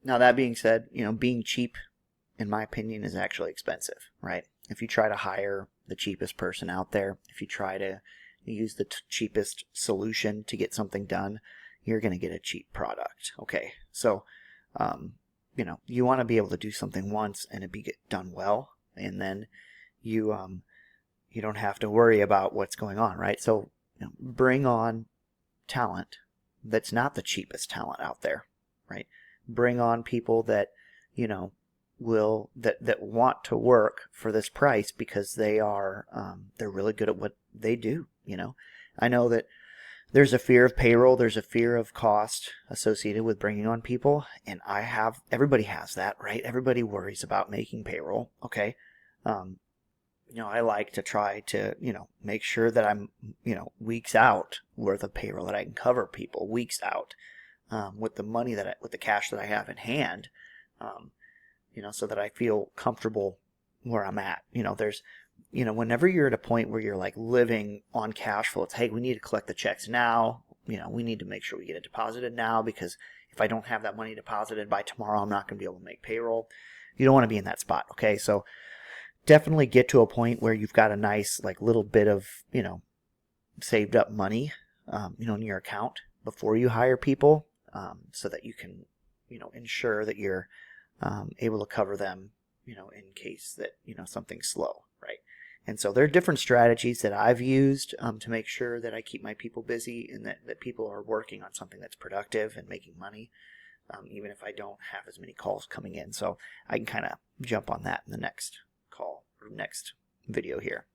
Now that being said, being cheap, in my opinion, is actually expensive, right? If you try to hire the cheapest person out there, if you try to use the cheapest solution to get something done, you're going to get a cheap product. Okay, so you want to be able to do something once and it be get done well, and then you don't have to worry about what's going on, right? So bring on talent that's not the cheapest talent out there, right? Bring on people that that want to work for this price because they're really good at what they do. I know that there's a fear of payroll, there's a fear of cost associated with bringing on people, and everybody has that, right? Everybody worries about making payroll. Okay. I like to try to make sure that I'm weeks out worth of payroll, that I can cover people weeks out with the money with the cash that I have in hand, so that I feel comfortable where I'm at. Whenever you're at a point where you're like living on cash flow, it's, hey, we need to collect the checks now. We need to make sure we get it deposited now, because if I don't have that money deposited by tomorrow, I'm not going to be able to make payroll. You don't want to be in that spot. Okay. So definitely get to a point where you've got a nice like little bit of, saved up money, in your account before you hire people, so that you can, ensure that you're able to cover them, in case that, something's slow, right? And so there are different strategies that I've used to make sure that I keep my people busy, and that people are working on something that's productive and making money, even if I don't have as many calls coming in. So I can kind of jump on that in the next call or next video here.